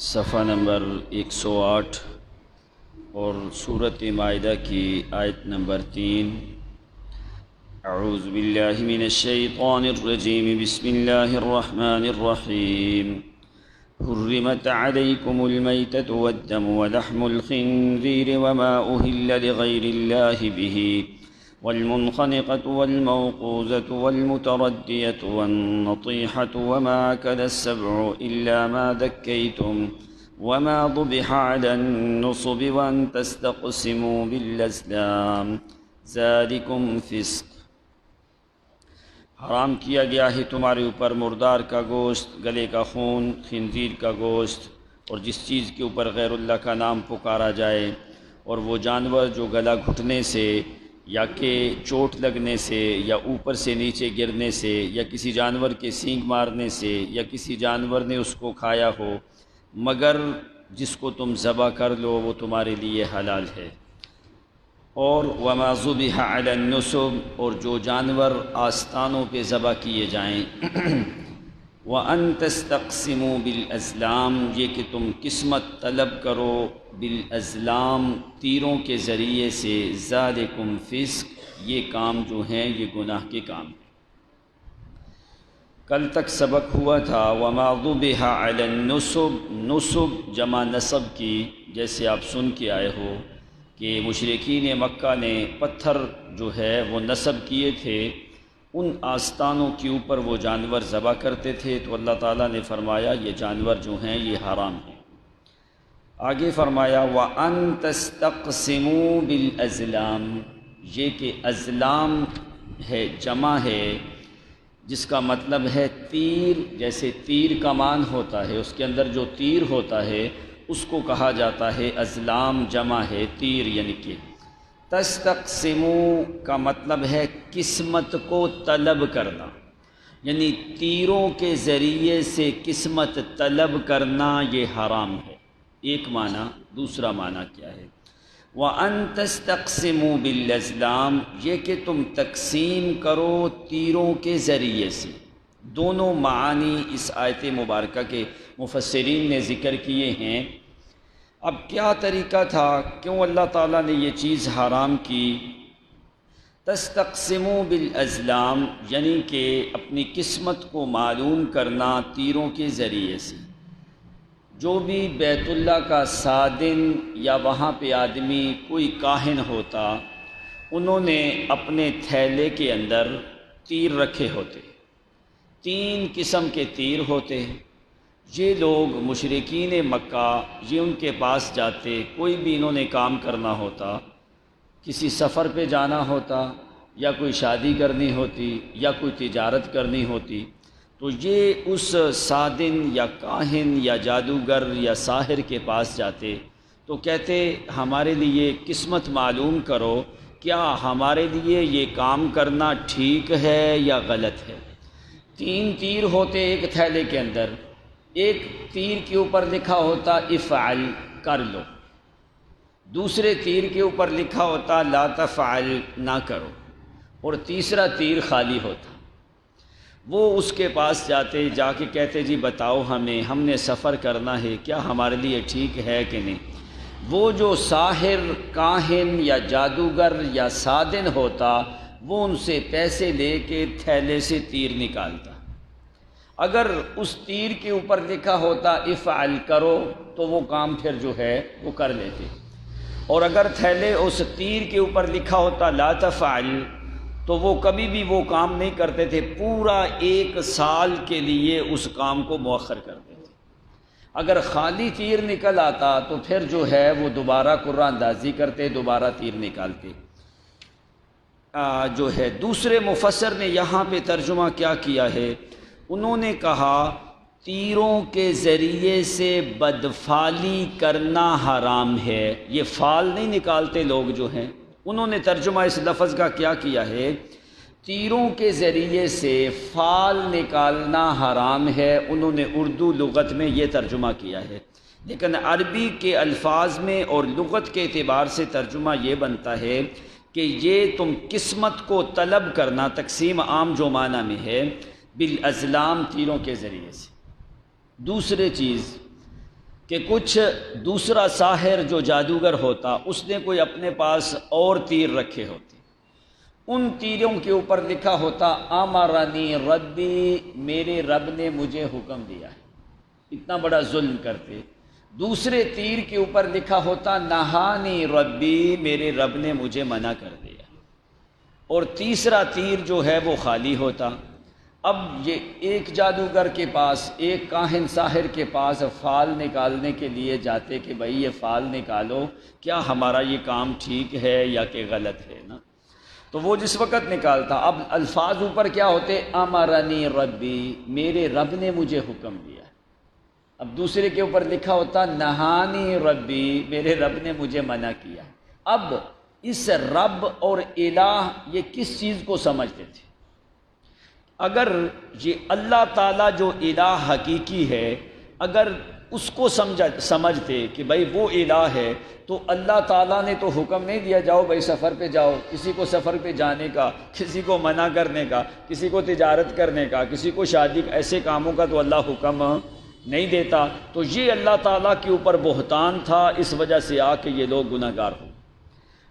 صفحہ نمبر 108 اور سورۃ مائدہ کی آیت نمبر 3۔ اعوذ باللہ من الشیطان الرجیم، بسم اللہ الرحمن الرحیم۔ حرمت علیکم المیتۃ والدم ولحم الخنزیر وما أهل لغیر اللہ بہ والمنخنقة والموقوذة والمتردية والنطيحة وما أكل السبع إلا ما ذكيتم وما ذبح على النصب وأن تستقسموا بالأزلام ذلكم فسق۔ حرام کیا گیا ہے تمہارے اوپر مردار کا گوشت، گلے کا خون، خنزیر کا گوشت اور جس چیز کے اوپر غیر اللہ کا نام پکارا جائے، اور وہ جانور جو گلا گھٹنے سے یا کہ چوٹ لگنے سے یا اوپر سے نیچے گرنے سے یا کسی جانور کے سینگ مارنے سے یا کسی جانور نے اس کو کھایا ہو، مگر جس کو تم ذبح کر لو وہ تمہارے لیے حلال ہے۔ اور وما ذبح علی النصب، اور جو جانور آستانوں پہ ذبح کیے جائیں۔ وَأَن تَسْتَقْسِمُوا بِالْأَزْلَامِ، یہ کہ تم قسمت طلب کرو بالازلام، تیروں کے ذریعے سے۔ ذالکم فسق، یہ کام جو ہیں یہ گناہ کے کام ہیں۔ کل تک سبق ہوا تھا وما ذبح علی النصب، نصب جمع نصب کی، جیسے آپ سن کے آئے ہو کہ مشرکین مکہ نے پتھر جو ہے وہ نصب کیے تھے، ان آستانوں کے اوپر وہ جانور ذبح کرتے تھے، تو اللہ تعالیٰ نے فرمایا یہ جانور جو ہیں یہ حرام ہیں۔ آگے فرمایا وَأَن تَسْتَقْسِمُوا بِالْأَزْلَامِ، یہ کہ ازلام ہے جمع ہے، جس کا مطلب ہے تیر۔ جیسے تیر کمان ہوتا ہے، اس کے اندر جو تیر ہوتا ہے اس کو کہا جاتا ہے ازلام، جمع ہے تیر یعنی کہ۔ تستقسموا کا مطلب ہے قسمت کو طلب کرنا، یعنی تیروں کے ذریعے سے قسمت طلب کرنا یہ حرام ہے، ایک معنی۔ دوسرا معنی کیا ہے؟ وَأَن تَسْتَقْسِمُوا بِالْأَزْلَامِ، یہ کہ تم تقسیم کرو تیروں کے ذریعے سے۔ دونوں معانی اس آیت مبارکہ کے مفسرین نے ذکر کیے ہیں۔ اب کیا طریقہ تھا، کیوں اللہ تعالیٰ نے یہ چیز حرام کی؟ تستقسموا بالازلام، یعنی کہ اپنی قسمت کو معلوم کرنا تیروں کے ذریعے سے۔ جو بھی بیت اللہ کا سادن یا وہاں پہ آدمی کوئی کاہن ہوتا، انہوں نے اپنے تھیلے کے اندر تیر رکھے ہوتے، 3 قسم کے تیر ہوتے۔ یہ لوگ مشرکین مکہ یہ ان کے پاس جاتے، کوئی بھی انہوں نے کام کرنا ہوتا، کسی سفر پہ جانا ہوتا یا کوئی شادی کرنی ہوتی یا کوئی تجارت کرنی ہوتی، تو یہ اس سادن یا کاہن یا جادوگر یا ساحر کے پاس جاتے تو کہتے ہمارے لیے قسمت معلوم کرو، کیا ہمارے لیے یہ کام کرنا ٹھیک ہے یا غلط ہے۔ 3 تیر ہوتے ایک تھیلے کے اندر، ایک تیر کے اوپر لکھا ہوتا افعل، کر لو، دوسرے تیر کے اوپر لکھا ہوتا لا تفعل، نہ کرو، اور تیسرا تیر خالی ہوتا۔ وہ اس کے پاس جاتے، جا کے کہتے جی بتاؤ ہمیں، ہم نے سفر کرنا ہے، کیا ہمارے لیے ٹھیک ہے کہ نہیں۔ وہ جو ساحر، کاہن یا جادوگر یا سادن ہوتا، وہ ان سے پیسے لے کے تھیلے سے تیر نکالتا۔ اگر اس تیر کے اوپر لکھا ہوتا افعل، کرو، تو وہ کام پھر جو ہے وہ کر لیتے، اور اگر تھیلے اس تیر کے اوپر لکھا ہوتا لا تفعل، تو وہ کبھی بھی وہ کام نہیں کرتے تھے، پورا 1 سال کے لیے اس کام کو مؤخر کرتے تھے۔ اگر خالی تیر نکل آتا تو پھر جو ہے وہ دوبارہ قرہ اندازی کرتے، دوبارہ تیر نکالتے۔ جو ہے دوسرے مفسر نے یہاں پہ ترجمہ کیا کیا ہے، انہوں نے کہا تیروں کے ذریعے سے بدفعلی کرنا حرام ہے۔ یہ فال نہیں نکالتے لوگ جو ہیں، انہوں نے ترجمہ اس لفظ کا کیا کیا ہے، تیروں کے ذریعے سے فال نکالنا حرام ہے۔ انہوں نے اردو لغت میں یہ ترجمہ کیا ہے، لیکن عربی کے الفاظ میں اور لغت کے اعتبار سے ترجمہ یہ بنتا ہے کہ یہ تم قسمت کو طلب کرنا، تقسیم عام جو معنی میں ہے، بالازلام، تیروں کے ذریعے سے۔ دوسرے چیز کہ کچھ دوسرا ساحر جو جادوگر ہوتا اس نے کوئی اپنے پاس اور تیر رکھے ہوتے، ان تیروں کے اوپر لکھا ہوتا امرنی ربی، میرے رب نے مجھے حکم دیا ہے، اتنا بڑا ظلم کرتے۔ دوسرے تیر کے اوپر لکھا ہوتا نہانی ربی، میرے رب نے مجھے منع کر دیا، اور تیسرا تیر جو ہے وہ خالی ہوتا۔ اب یہ ایک جادوگر کے پاس، ایک کاہن ساحر کے پاس فال نکالنے کے لیے جاتے کہ بھئی یہ فال نکالو، کیا ہمارا یہ کام ٹھیک ہے یا کہ غلط ہے نا؟ تو وہ جس وقت نکالتا، اب الفاظ اوپر کیا ہوتے؟ امرنی ربی، میرے رب نے مجھے حکم دیا۔ اب دوسرے کے اوپر لکھا ہوتا نہانی ربی، میرے رب نے مجھے منع کیا۔ اب اس رب اور الہ یہ کس چیز کو سمجھتے تھے؟ اگر یہ اللہ تعالیٰ جو الہ حقیقی ہے، اگر اس کو سمجھتے کہ بھئی وہ الہ ہے، تو اللہ تعالیٰ نے تو حکم نہیں دیا جاؤ بھئی سفر پہ جاؤ، کسی کو سفر پہ جانے کا، کسی کو منع کرنے کا، کسی کو تجارت کرنے کا، کسی کو شادی، ایسے کاموں کا تو اللہ حکم نہیں دیتا۔ تو یہ اللہ تعالیٰ کے اوپر بہتان تھا، اس وجہ سے آ کے یہ لوگ گناہ گار ہو۔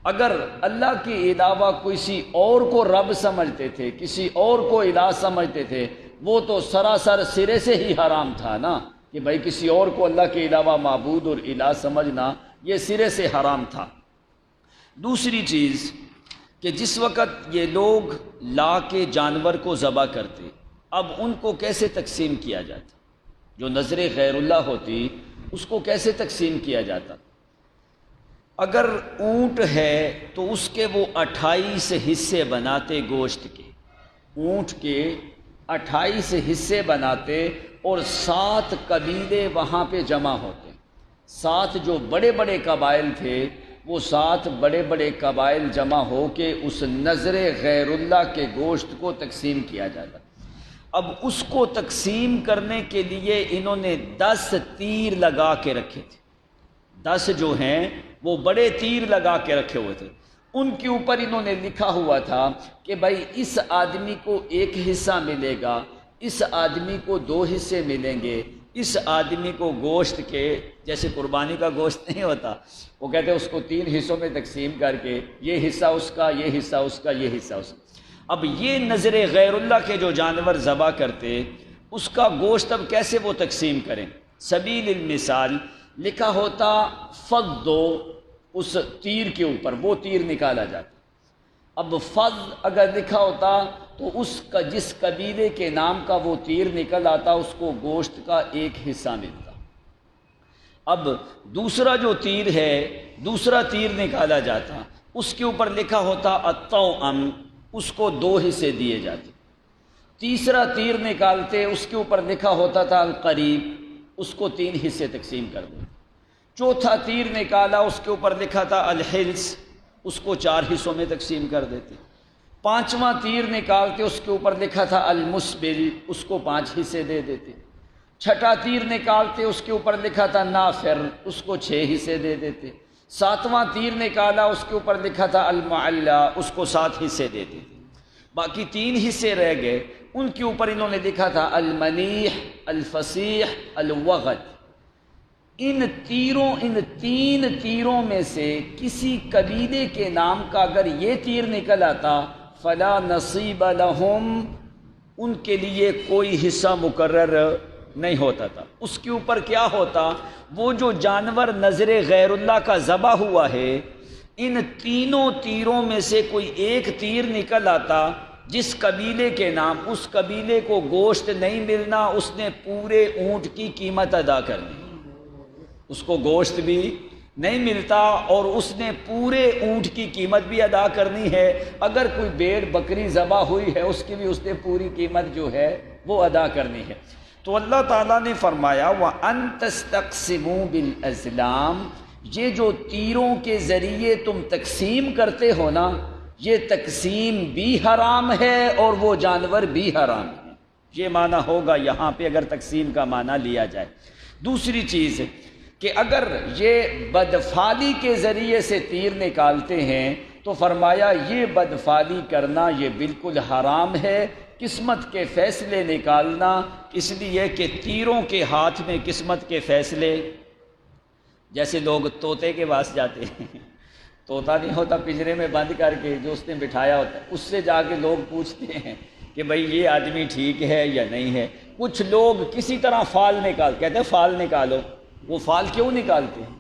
اگر اللہ کے علاوہ کسی اور کو رب سمجھتے تھے، کسی اور کو الہ سمجھتے تھے، وہ تو سراسر سرے سے ہی حرام تھا نا، کہ بھائی کسی اور کو اللہ کے علاوہ معبود اور الہ سمجھنا یہ سرے سے حرام تھا۔ دوسری چیز کہ جس وقت یہ لوگ لا کے جانور کو ذبح کرتے، اب ان کو کیسے تقسیم کیا جاتا؟ جو نظر غیر اللہ ہوتی اس کو کیسے تقسیم کیا جاتا؟ اگر اونٹ ہے تو اس کے وہ 28 حصے بناتے گوشت کے، اونٹ کے 28 حصے بناتے، اور 7 قبیلے وہاں پہ جمع ہوتے، 7 جو بڑے بڑے قبائل تھے، وہ 7 بڑے بڑے قبائل جمع ہو کے اس نظر غیر اللہ کے گوشت کو تقسیم کیا جاتا۔ اب اس کو تقسیم کرنے کے لیے انہوں نے 10 تیر لگا کے رکھے تھے، 10 جو ہیں وہ بڑے تیر لگا کے رکھے ہوئے تھے، ان کے اوپر انہوں نے لکھا ہوا تھا کہ بھائی اس آدمی کو 1 حصہ ملے گا، اس آدمی کو 2 حصے ملیں گے، اس آدمی کو گوشت کے، جیسے قربانی کا گوشت نہیں ہوتا، وہ کہتے ہیں اس کو 3 حصوں میں تقسیم کر کے یہ حصہ اس کا، یہ حصہ اس کا، یہ حصہ اس کا۔ اب یہ نظر غیر اللہ کے جو جانور ذبح کرتے، اس کا گوشت اب کیسے وہ تقسیم کریں؟ سبیل المثال لکھا ہوتا فض دو، اس تیر کے اوپر وہ تیر نکالا جاتا۔ اب فض اگر لکھا ہوتا تو اس کا جس قبیلے کے نام کا وہ تیر نکل آتا، اس کو گوشت کا 1 حصہ ملتا۔ اب دوسرا جو تیر ہے، دوسرا تیر نکالا جاتا، اس کے اوپر لکھا ہوتا الطوأم، اس کو 2 حصے دیے جاتے۔ تیسرا تیر نکالتے، اس کے اوپر لکھا ہوتا تھا القریب، اس کو 3 حصے تقسیم کر دیتے۔ چوتھا تیر نکالا، اس کے اوپر لکھا تھا الحلس، اس کو 4 حصوں میں تقسیم کر دیتے۔ پانچواں تیر نکالتے، اس کے اوپر لکھا تھا المسبل، اس کو 5 حصے دے دیتے۔ چھٹا تیر نکالتے، اس کے اوپر لکھا تھا نافر، اس کو 6 حصے دے دیتے۔ ساتواں تیر نکالا، اس کے اوپر لکھا تھا المعلا، اس کو 7 حصے دے دیتے۔ باقی 3 حصے رہ گئے، ان کے اوپر انہوں نے لکھا تھا المنیح، الفصیح، الوغد۔ ان 3 تیروں میں سے کسی قبیلے کے نام کا اگر یہ تیر نکل آتا، فلا نصیب لہم، ان کے لیے کوئی حصہ مقرر نہیں ہوتا تھا۔ اس کے اوپر کیا ہوتا؟ وہ جو جانور نظر غیر اللہ کا ذبح ہوا ہے، ان 3 تیروں میں سے کوئی ایک تیر نکل آتا، جس قبیلے کے نام، اس قبیلے کو گوشت نہیں ملنا، اس نے پورے اونٹ کی قیمت ادا کرنی، اس کو گوشت بھی نہیں ملتا اور اس نے پورے اونٹ کی قیمت بھی ادا کرنی ہے۔ اگر کوئی بھیڑ بکری ذبح ہوئی ہے، اس کی بھی اس نے پوری قیمت جو ہے وہ ادا کرنی ہے۔ تو اللہ تعالیٰ نے فرمایا وَأَن تَسْتَقْسِمُوا بِالْأَزْلَامِ، یہ جو تیروں کے ذریعے تم تقسیم کرتے ہو نا، یہ تقسیم بھی حرام ہے اور وہ جانور بھی حرام ہے۔ یہ معنی ہوگا یہاں پہ اگر تقسیم کا معنی لیا جائے۔ دوسری چیز کہ اگر یہ بدفعلی کے ذریعے سے تیر نکالتے ہیں تو فرمایا یہ بدفعلی کرنا یہ بالکل حرام ہے۔ قسمت کے فیصلے نکالنا، اس لیے کہ تیروں کے ہاتھ میں قسمت کے فیصلے جیسے لوگ طوطے کے پاس جاتے ہیں، طوطا نہیں ہوتا پنجرے میں بند کر کے جو اس نے بٹھایا ہوتا ہے، اس سے جا کے لوگ پوچھتے ہیں کہ بھئی یہ آدمی ٹھیک ہے یا نہیں ہے۔ کچھ لوگ کسی طرح فال کہتے ہیں فال نکالو، وہ فال کیوں نکالتے ہیں؟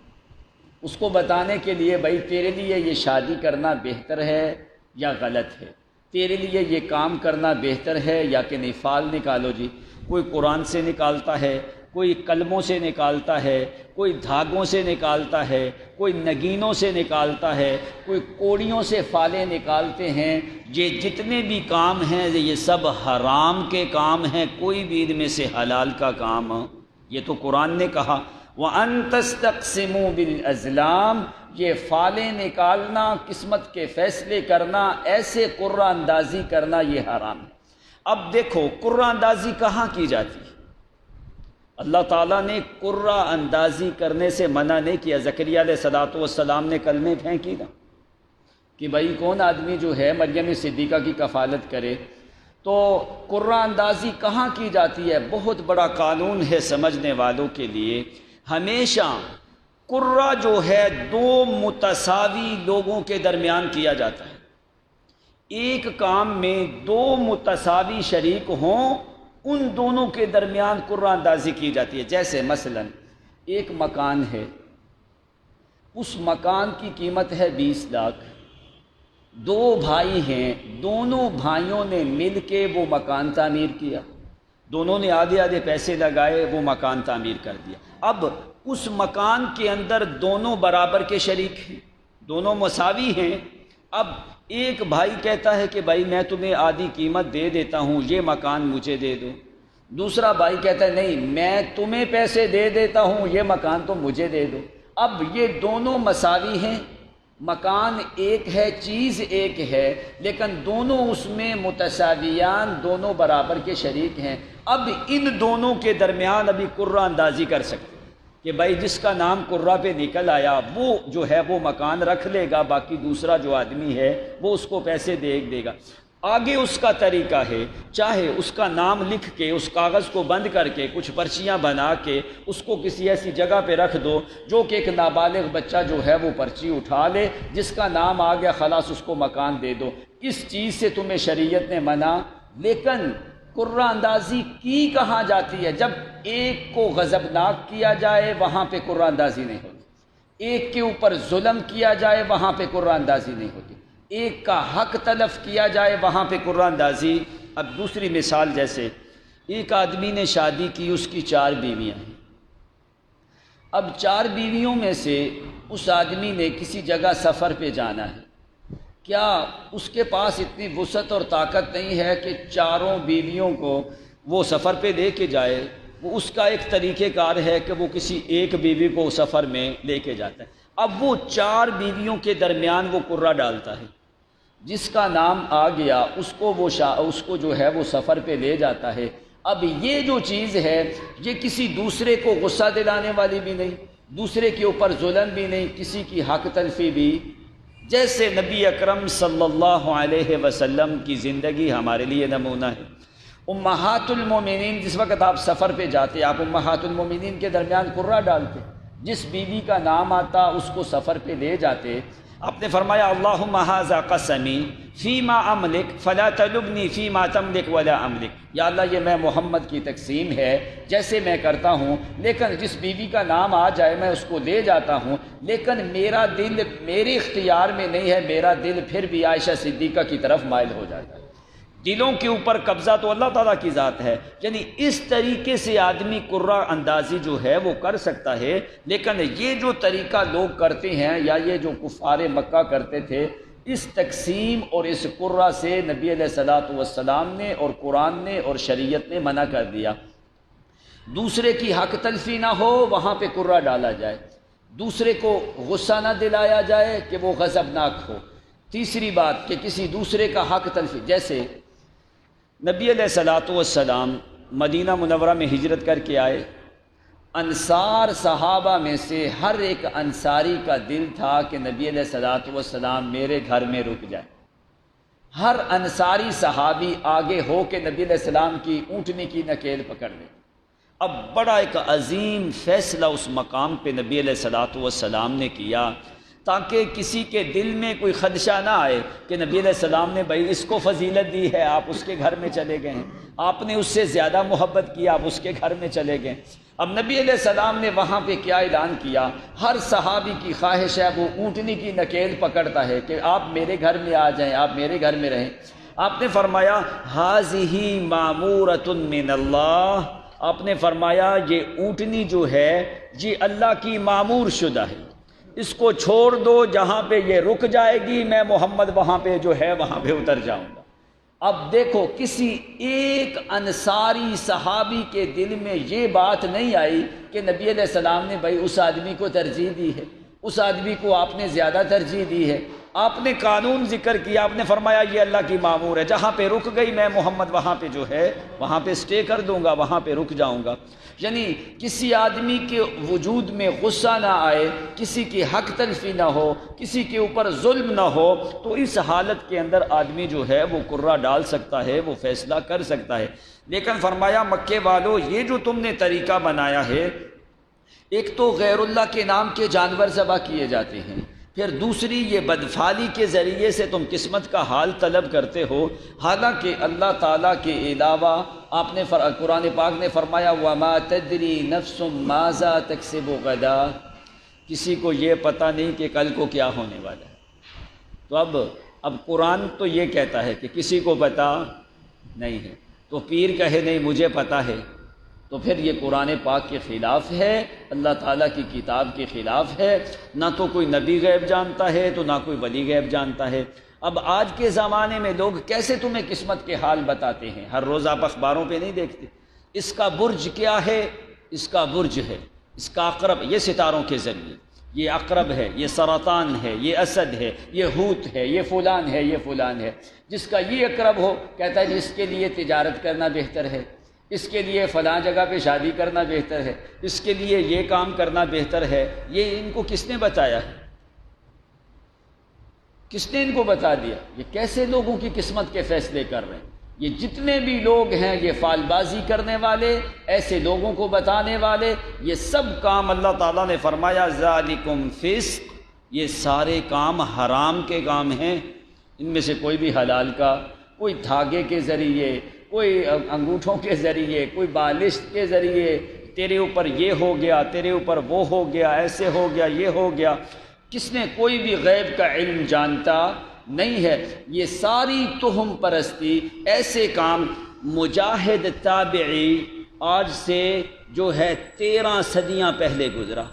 اس کو بتانے کے لیے بھئی تیرے لیے یہ شادی کرنا بہتر ہے یا غلط ہے، تیرے لیے یہ کام کرنا بہتر ہے یا کہ نہیں، فال نکالو جی۔ کوئی قرآن سے نکالتا ہے، کوئی کلموں سے نکالتا ہے، کوئی دھاگوں سے نکالتا ہے، کوئی نگینوں سے نکالتا ہے، کوئی کوڑیوں سے فالیں نکالتے ہیں۔ یہ جتنے بھی کام ہیں یہ سب حرام کے کام ہیں، کوئی بھی ان میں سے حلال کا کام ہو۔ یہ تو قرآن نے کہا وَأَن تَسْتَقْسِمُوا بِالْأَزْلَامِ، یہ فالیں نکالنا، قسمت کے فیصلے کرنا، ایسے قرہ اندازی کرنا یہ حرام ہے۔ اب دیکھو قرہ اندازی کہاں کی جاتی ہے؟ اللہ تعالیٰ نے قرہ اندازی کرنے سے منع نہیں کیا۔ زکریا علیہ السلام نے کلمے پھینکی نا کہ بھائی کون آدمی جو ہے مریم صدیقہ کی کفالت کرے، تو قرہ اندازی کہاں کی جاتی ہے؟ بہت بڑا قانون ہے سمجھنے والوں کے لیے۔ ہمیشہ قرہ جو ہے دو متساوی لوگوں کے درمیان کیا جاتا ہے۔ ایک کام میں دو متساوی شریک ہوں، ان دونوں کے درمیان قرہ اندازی کی جاتی ہے۔ جیسے مثلا ایک مکان ہے، اس مکان کی قیمت ہے 20 لاکھ، دو بھائی ہیں، دونوں بھائیوں نے مل کے وہ مکان تعمیر کیا، دونوں نے آدھے آدھے پیسے لگائے، وہ مکان تعمیر کر دیا۔ اب اس مکان کے اندر دونوں برابر کے شریک ہیں، دونوں مساوی ہیں۔ اب ایک بھائی کہتا ہے کہ بھائی میں تمہیں آدھی قیمت دے دیتا ہوں، یہ مکان مجھے دے دو۔ دوسرا بھائی کہتا ہے نہیں، میں تمہیں پیسے دے دیتا ہوں، یہ مکان تو مجھے دے دو۔ اب یہ دونوں مساوی ہیں، مکان ایک ہے، چیز ایک ہے، لیکن دونوں اس میں متساویان، دونوں برابر کے شریک ہیں۔ اب ان دونوں کے درمیان ابھی قرہ اندازی کر سکتے ہیں کہ بھائی جس کا نام قرہ پہ نکل آیا وہ جو ہے وہ مکان رکھ لے گا، باقی دوسرا جو آدمی ہے وہ اس کو پیسے دے گا۔ آگے اس کا طریقہ ہے، چاہے اس کا نام لکھ کے اس کاغذ کو بند کر کے کچھ پرچیاں بنا کے اس کو کسی ایسی جگہ پہ رکھ دو جو کہ ایک نابالغ بچہ جو ہے وہ پرچی اٹھا لے، جس کا نام آ گیا خلاص اس کو مکان دے دو۔ اس چیز سے تمہیں شریعت نے منع، لیکن قرہ اندازی کی کہاں جاتی ہے؟ جب ایک کو غضبناک کیا جائے وہاں پہ قرہ اندازی نہیں ہوتی، ایک کے اوپر ظلم کیا جائے وہاں پہ قرہ اندازی نہیں ہوتی، ایک کا حق تلف کیا جائے وہاں پہ قرہ اندازی۔ اب دوسری مثال، جیسے ایک آدمی نے شادی کی، اس کی 4 بیویاں ہیں۔ اب 4 بیویوں میں سے اس آدمی نے کسی جگہ سفر پہ جانا ہے، کیا اس کے پاس اتنی وسعت اور طاقت نہیں ہے کہ 4 بیویوں کو وہ سفر پہ لے کے جائے؟ وہ اس کا ایک طریقہ کار ہے کہ وہ کسی ایک بیوی کو سفر میں لے کے جاتا ہے۔ اب وہ 4 بیویوں کے درمیان وہ قرہ ڈالتا ہے، جس کا نام آ گیا اس کو جو ہے وہ سفر پہ لے جاتا ہے۔ اب یہ جو چیز ہے یہ کسی دوسرے کو غصہ دلانے والی بھی نہیں، دوسرے کے اوپر ظلم بھی نہیں، کسی کی حق تلفی بھی۔ جیسے نبی اکرم صلی اللہ علیہ وسلم کی زندگی ہمارے لیے نمونہ ہے۔ امہات المومنین، جس وقت آپ سفر پہ جاتے آپ امہات المومنین کے درمیان قرہ ڈالتے، جس بیوی کا نام آتا اس کو سفر پہ لے جاتے۔ آپ نے فرمایا اللہم ھذا قسمی فیما املک فلا تلبنی فیما تملک ولا املک، یا اللہ یہ میں محمد کی تقسیم ہے جیسے میں کرتا ہوں، لیکن جس بیوی کا نام آ جائے میں اس کو لے جاتا ہوں، لیکن میرا دل میرے اختیار میں نہیں ہے، میرا دل پھر بھی عائشہ صدیقہ کی طرف مائل ہو جاتا ہے۔ دلوں کے اوپر قبضہ تو اللہ تعالیٰ کی ذات ہے، یعنی اس طریقے سے آدمی قرہ اندازی جو ہے وہ کر سکتا ہے۔ لیکن یہ جو طریقہ لوگ کرتے ہیں یا یہ جو کفار مکہ کرتے تھے، اس تقسیم اور اس قرہ سے نبی علیہ الصلوۃ والسلام نے اور قرآن نے اور شریعت نے منع کر دیا۔ دوسرے کی حق تلفی نہ ہو وہاں پہ قرہ ڈالا جائے، دوسرے کو غصہ نہ دلایا جائے کہ وہ غضبناک ہو۔ تیسری بات کہ کسی دوسرے کا حق تلفی، جیسے نبی علیہ الصلوۃ والسلام مدینہ منورہ میں ہجرت کر کے آئے، انصار صحابہ میں سے ہر ایک انصاری کا دل تھا کہ نبی علیہ الصلوۃ والسلام میرے گھر میں رک جائے۔ ہر انصاری صحابی آگے ہو کے نبی علیہ السلام کی اونٹنی کی نکیل پکڑ لے، اب بڑا ایک عظیم فیصلہ اس مقام پہ نبی علیہ الصلوۃ والسلام نے کیا، تاکہ کسی کے دل میں کوئی خدشہ نہ آئے کہ نبی علیہ السلام نے بھائی اس کو فضیلت دی ہے، آپ اس کے گھر میں چلے گئے ہیں، آپ نے اس سے زیادہ محبت کی، آپ اس کے گھر میں چلے گئے۔ اب نبی علیہ السلام نے وہاں پہ کیا اعلان کیا؟ ہر صحابی کی خواہش ہے، وہ اونٹنی کی نکیل پکڑتا ہے کہ آپ میرے گھر میں آ جائیں، آپ میرے گھر میں رہیں۔ آپ نے فرمایا ھذہ مامورۃ من اللہ، آپ نے فرمایا یہ اونٹنی جو ہے یہ اللہ کی معمور شدہ ہے، اس کو چھوڑ دو، جہاں پہ یہ رک جائے گی میں محمد وہاں پہ جو ہے وہاں پہ اتر جاؤں گا۔ اب دیکھو کسی ایک انصاری صحابی کے دل میں یہ بات نہیں آئی کہ نبی علیہ السلام نے بھائی اس آدمی کو ترجیح دی ہے، اس آدمی کو آپ نے زیادہ ترجیح دی ہے۔ آپ نے قانون ذکر کیا، آپ نے فرمایا یہ اللہ کی معمور ہے، جہاں پہ رک گئی میں محمد وہاں پہ جو ہے وہاں پہ سٹے کر دوں گا، وہاں پہ رک جاؤں گا۔ یعنی کسی آدمی کے وجود میں غصہ نہ آئے، کسی کی حق تلفی نہ ہو، کسی کے اوپر ظلم نہ ہو، تو اس حالت کے اندر آدمی جو ہے وہ کرہ ڈال سکتا ہے، وہ فیصلہ کر سکتا ہے۔ لیکن فرمایا مکے والو یہ جو تم نے طریقہ بنایا ہے، ایک تو غیر اللہ کے نام کے جانور ذبح کیے جاتے ہیں، پھر دوسری یہ بدفعلی کے ذریعے سے تم قسمت کا حال طلب کرتے ہو، حالانکہ اللہ تعالیٰ کے علاوہ آپ نے قرآن پاک نے فرمایا وَمَا تَدْرِي نَفْسٌ مَاذَا تَكْسِبُ غَدًا، کسی کو یہ پتہ نہیں کہ کل کو کیا ہونے والا ہے۔ تو اب قرآن تو یہ کہتا ہے کہ کسی کو پتہ نہیں ہے، تو پیر کہے نہیں مجھے پتہ ہے، تو پھر یہ قرآن پاک کے خلاف ہے، اللہ تعالیٰ کی کتاب کے خلاف ہے۔ نہ تو کوئی نبی غیب جانتا ہے تو نہ کوئی ولی غیب جانتا ہے۔ اب آج کے زمانے میں لوگ کیسے تمہیں قسمت کے حال بتاتے ہیں؟ ہر روز آپ اخباروں پہ نہیں دیکھتے؟ اس کا برج کیا ہے؟ اس کا برج ہے، اس کا عقرب، یہ ستاروں کے ذریعے، یہ عقرب ہے، یہ سرطان ہے، یہ اسد ہے، یہ ہوت ہے، یہ فلان ہے، یہ فلان ہے۔ جس کا یہ عقرب ہو کہتا ہے جی اس کے لیے تجارت کرنا بہتر ہے، اس کے لیے فلاں جگہ پہ شادی کرنا بہتر ہے، اس کے لیے یہ کام کرنا بہتر ہے۔ یہ ان کو کس نے بتایا ہے؟ کس نے ان کو بتا دیا؟ یہ کیسے لوگوں کی قسمت کے فیصلے کر رہے ہیں؟ یہ جتنے بھی لوگ ہیں یہ فال بازی کرنے والے، ایسے لوگوں کو بتانے والے، یہ سب کام اللہ تعالیٰ نے فرمایا ذالکم فسق، یہ سارے کام حرام کے کام ہیں۔ ان میں سے کوئی بھی حلال کا، کوئی دھاگے کے ذریعے، کوئی انگوٹھوں کے ذریعے، کوئی بالشت کے ذریعے، تیرے اوپر یہ ہو گیا، تیرے اوپر وہ ہو گیا، ایسے ہو گیا، یہ ہو گیا، کس نے کوئی بھی غیب کا علم جانتا نہیں ہے۔ یہ ساری تہم پرستی، ایسے کام مجاہد تابعی آج سے جو ہے 13 صدیاں پہلے گزرا،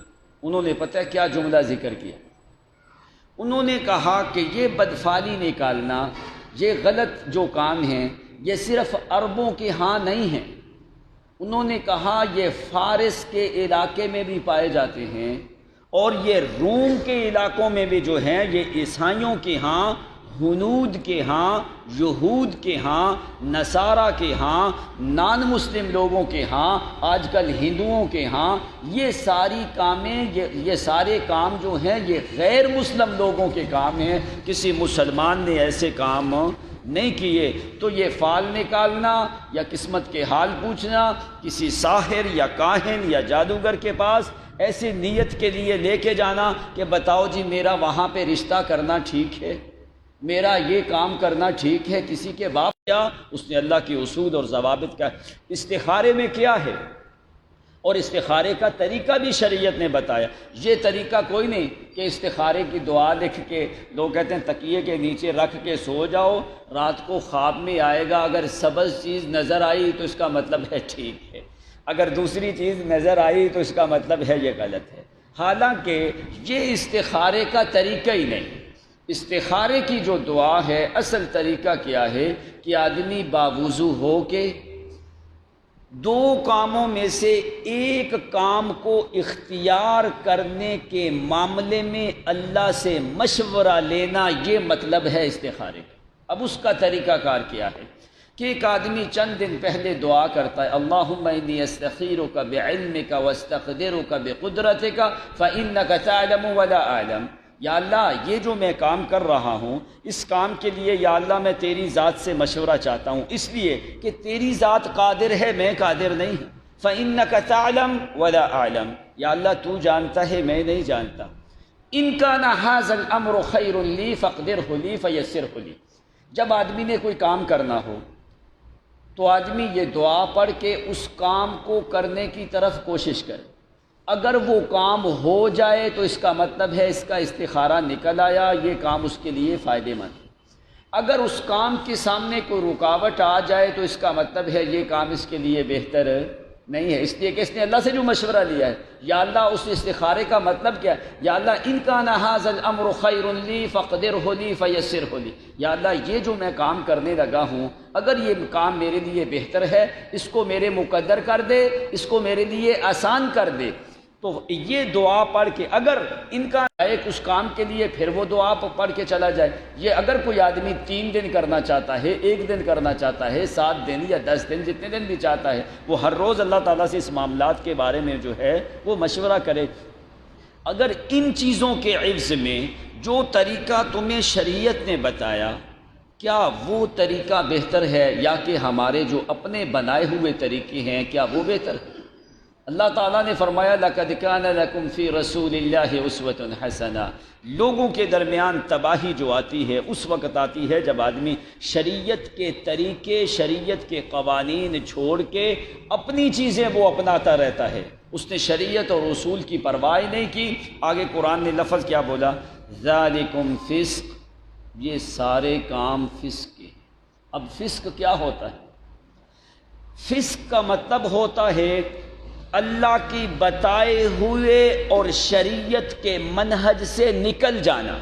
انہوں نے پتہ کیا جملہ ذکر کیا؟ انہوں نے کہا کہ یہ بدفعلی نکالنا، یہ غلط جو کام ہیں یہ صرف عربوں کے ہاں نہیں ہیں، انہوں نے کہا یہ فارس کے علاقے میں بھی پائے جاتے ہیں، اور یہ روم کے علاقوں میں بھی جو ہیں، یہ عیسائیوں کے ہاں، ہنود کے ہاں، یہود کے ہاں، نصارہ کے ہاں، نان مسلم لوگوں کے ہاں، آج کل ہندوؤں کے ہاں، یہ ساری کامیں، یہ سارے کام جو ہیں یہ غیر مسلم لوگوں کے کام ہیں، کسی مسلمان نے ایسے کام نہیں کیے۔ تو یہ فال نکالنا یا قسمت کے حال پوچھنا کسی ساحر یا کاہن یا جادوگر کے پاس، ایسی نیت کے لیے لے کے جانا کہ بتاؤ جی میرا وہاں پہ رشتہ کرنا ٹھیک ہے، میرا یہ کام کرنا ٹھیک ہے، کسی کے باپ کیا اس نے اللہ کی اصول اور ضوابط کا استخارے میں کیا ہے، اور استخارے کا طریقہ بھی شریعت نے بتایا۔ یہ طریقہ کوئی نہیں کہ استخارے کی دعا لکھ کے، لوگ کہتے ہیں تکیے کے نیچے رکھ کے سو جاؤ، رات کو خواب میں آئے گا، اگر سبز چیز نظر آئی تو اس کا مطلب ہے ٹھیک ہے، اگر دوسری چیز نظر آئی تو اس کا مطلب ہے یہ غلط ہے۔ حالانکہ یہ استخارے کا طریقہ ہی نہیں۔ استخارے کی جو دعا ہے اصل طریقہ کیا ہے کہ آدمی باوضو ہو کے دو کاموں میں سے ایک کام کو اختیار کرنے کے معاملے میں اللہ سے مشورہ لینا، یہ مطلب ہے استخارے کا۔ اب اس کا طریقہ کار کیا ہے کہ ایک آدمی چند دن پہلے دعا کرتا ہے اللہم انی استخیرک بعلمک واستقدرک بقدرتک فانک تعلم ولا اعلم، یا اللہ یہ جو میں کام کر رہا ہوں اس کام کے لیے یا اللہ میں تیری ذات سے مشورہ چاہتا ہوں، اس لیے کہ تیری ذات قادر ہے، میں قادر نہیں ہوں، فَإِنَّكَ تَعْلَمُ وَلَا أَعْلَمُ، یا اللہ تو جانتا ہے میں نہیں جانتا. إِن كَانَ هَذَا الْأَمْرُ خَيْرٌ لِّي فَاقْدِرْهُ لِّي فَيَسِّرْهُ لِّي. جب آدمی نے کوئی کام کرنا ہو تو آدمی یہ دعا پڑھ کے اس کام کو کرنے کی طرف کوشش کرے. اگر وہ کام ہو جائے تو اس کا مطلب ہے اس کا استخارہ نکل آیا، یہ کام اس کے لیے فائدے مند. اگر اس کام کے سامنے کوئی رکاوٹ آ جائے تو اس کا مطلب ہے یہ کام اس کے لیے بہتر نہیں ہے، اس لیے کہ اس نے اللہ سے جو مشورہ لیا ہے. یا اللہ اس استخارے کا مطلب کیا ہے؟ یا اللہ ان کان ھذا الامر خیر لی فاقدرہ لی فیسرہ لی. یا اللہ یہ جو میں کام کرنے لگا ہوں، اگر یہ کام میرے لیے بہتر ہے، اس کو میرے مقدر کر دے، اس کو میرے لیے آسان کر دے. تو یہ دعا پڑھ کے اگر ان کا ایک اس کام کے لیے پھر وہ دعا پڑھ کے چلا جائے. یہ اگر کوئی آدمی 3 دن کرنا چاہتا ہے، 1 دن کرنا چاہتا ہے، 7 دن یا 10 دن، جتنے دن بھی چاہتا ہے، وہ ہر روز اللہ تعالیٰ سے اس معاملات کے بارے میں جو ہے وہ مشورہ کرے. اگر ان چیزوں کے عوض میں جو طریقہ تمہیں شریعت نے بتایا، کیا وہ طریقہ بہتر ہے یا کہ ہمارے جو اپنے بنائے ہوئے طریقے ہیں کیا وہ بہتر ہے؟ اللہ تعالیٰ نے فرمایا لَقَدْ كَانَ لَكُمْ فِي رَسُولِ اللَّهِ أُسْوَةٌ حَسَنَةٌ. لوگوں کے درمیان تباہی جو آتی ہے اس وقت آتی ہے جب آدمی شریعت کے طریقے، شریعت کے قوانین چھوڑ کے اپنی چیزیں وہ اپناتا رہتا ہے. اس نے شریعت اور اصول کی پرواہ نہیں کی. آگے قرآن نے لفظ کیا بولا؟ ذَلِكُمْ فِسْق. یہ سارے کام فسق کے. اب فسق کیا ہوتا ہے؟ فسق کا مطلب ہوتا ہے اللہ کی بتائے ہوئے اور شریعت کے منہج سے نکل جانا.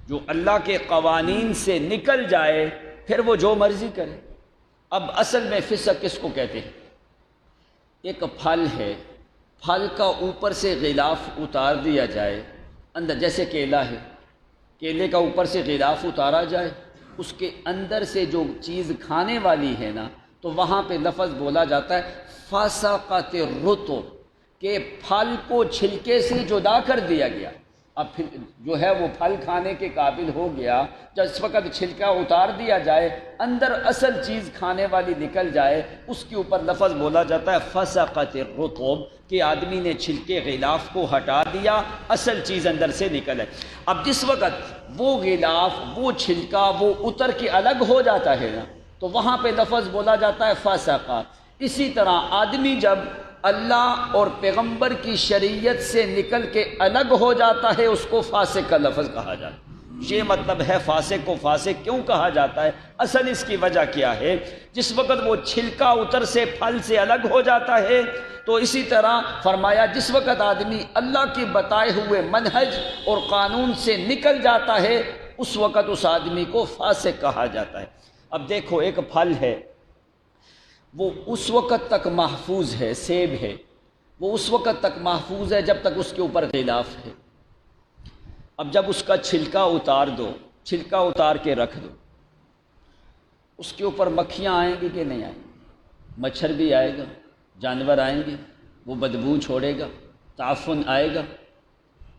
جو اللہ کے قوانین سے نکل جائے پھر وہ جو مرضی کرے. اب اصل میں فسق کس کو کہتے ہیں؟ ایک پھل ہے، پھل کا اوپر سے غلاف اتار دیا جائے اندر، جیسے کیلا ہے، کیلے کا اوپر سے غلاف اتارا جائے، اس کے اندر سے جو چیز کھانے والی ہے نا، تو وہاں پہ لفظ بولا جاتا ہے فسقط الرطب، کہ پھل کو چھلکے سے جدا کر دیا گیا. اب پھر جو ہے وہ پھل کھانے کے قابل ہو گیا. جس وقت چھلکا اتار دیا جائے، اندر اصل چیز کھانے والی نکل جائے، اس کے اوپر لفظ بولا جاتا ہے فسقط الرطب، کہ آدمی نے چھلکے غلاف کو ہٹا دیا، اصل چیز اندر سے نکل ہے. اب جس وقت وہ غلاف، وہ چھلکا، وہ اتر کے الگ ہو جاتا ہے نا، تو وہاں پہ لفظ بولا جاتا ہے فسقہ. اسی طرح آدمی جب اللہ اور پیغمبر کی شریعت سے نکل کے الگ ہو جاتا ہے، اس کو فاسق کا لفظ کہا جاتا ہے. یہ مطلب ہے فاسق کو فاسق کیوں کہا جاتا ہے؟ اصل اس کی وجہ کیا ہے؟ جس وقت وہ چھلکا اتر سے پھل سے الگ ہو جاتا ہے، تو اسی طرح فرمایا جس وقت آدمی اللہ کے بتائے ہوئے منہج اور قانون سے نکل جاتا ہے، اس وقت اس آدمی کو فاسق کہا جاتا ہے. اب دیکھو، ایک پھل ہے، وہ اس وقت تک محفوظ ہے، سیب ہے، وہ اس وقت تک محفوظ ہے جب تک اس کے اوپر غلاف ہے. اب جب اس کا چھلکا اتار دو، چھلکا اتار کے رکھ دو، اس کے اوپر مکھیاں آئیں گی کہ نہیں آئیں گی؟ مچھر بھی آئے گا، جانور آئیں گے، وہ بدبو چھوڑے گا، تعفن آئے گا،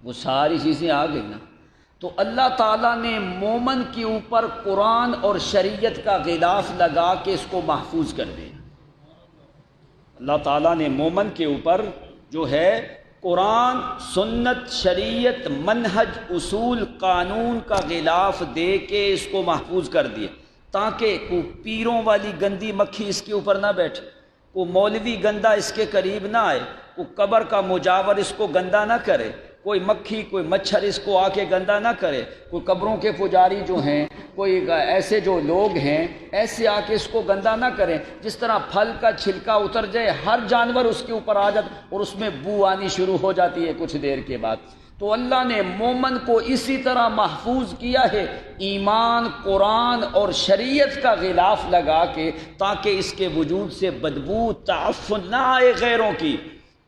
وہ ساری چیزیں آ گئی نا. تو اللہ تعالیٰ نے مومن کے اوپر قرآن اور شریعت کا غلاف لگا کے اس کو محفوظ کر دیا. اللہ تعالیٰ نے مومن کے اوپر جو ہے قرآن، سنت، شریعت، منہج، اصول، قانون کا غلاف دے کے اس کو محفوظ کر دیا، تاکہ کوئی پیروں والی گندی مکھی اس کے اوپر نہ بیٹھے، کوئی مولوی گندا اس کے قریب نہ آئے، کوئی قبر کا مجاور اس کو گندا نہ کرے، کوئی مکھی، کوئی مچھر اس کو آ کے گندا نہ کرے، کوئی قبروں کے پجاری جو ہیں، کوئی ایسے جو لوگ ہیں، ایسے آ کے اس کو گندا نہ کریں. جس طرح پھل کا چھلکا اتر جائے، ہر جانور اس کے اوپر آ جاتا اور اس میں بو آنی شروع ہو جاتی ہے کچھ دیر کے بعد. تو اللہ نے مومن کو اسی طرح محفوظ کیا ہے، ایمان، قرآن اور شریعت کا غلاف لگا کے، تاکہ اس کے وجود سے بدبو، تعفن نہ آئے غیروں کی،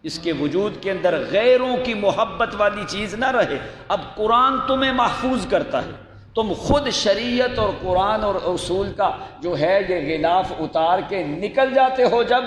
اس کے وجود کے اندر غیروں کی محبت والی چیز نہ رہے. اب قرآن تمہیں محفوظ کرتا ہے، تم خود شریعت اور قرآن اور اصول کا جو ہے یہ غلاف اتار کے نکل جاتے ہو جب،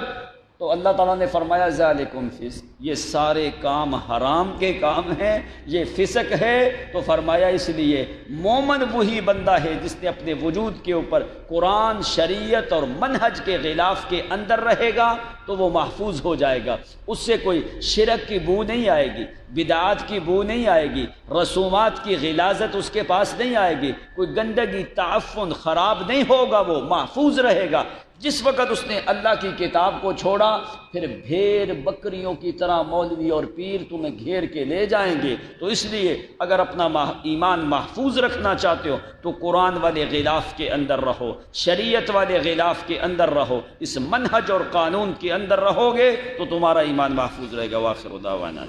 تو اللہ تعالیٰ نے فرمایا ذالکم فسق، یہ سارے کام حرام کے کام ہیں، یہ فسق ہے۔ تو فرمایا اس لیے مومن وہی بندہ ہے جس نے اپنے وجود کے اوپر قرآن، شریعت اور منہج کے غلاف کے اندر رہے گا تو وہ محفوظ ہو جائے گا، اس سے کوئی شرک کی بو نہیں آئے گی، بدعات کی بو نہیں آئے گی، رسومات کی غلاظت اس کے پاس نہیں آئے گی، کوئی گندگی، تعفن، خراب نہیں ہوگا، وہ محفوظ رہے گا۔ جس وقت اس نے اللہ کی کتاب کو چھوڑا، پھر بھیڑ بکریوں کی طرح مولوی اور پیر تمہیں گھیر کے لے جائیں گے۔ تو اس لیے اگر اپنا ایمان محفوظ رکھنا چاہتے ہو تو قرآن والے غلاف کے اندر رہو، شریعت والے غلاف کے اندر رہو، اس منہج اور قانون کے اندر رہو گے تو تمہارا ایمان محفوظ رہے گا۔ وآخر دعوانا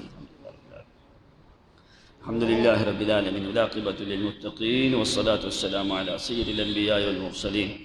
الحمدللہ رب العالمین، والعاقبۃ للمتقین، والصلاة والسلام علی سید الانبیاء والمرسلین۔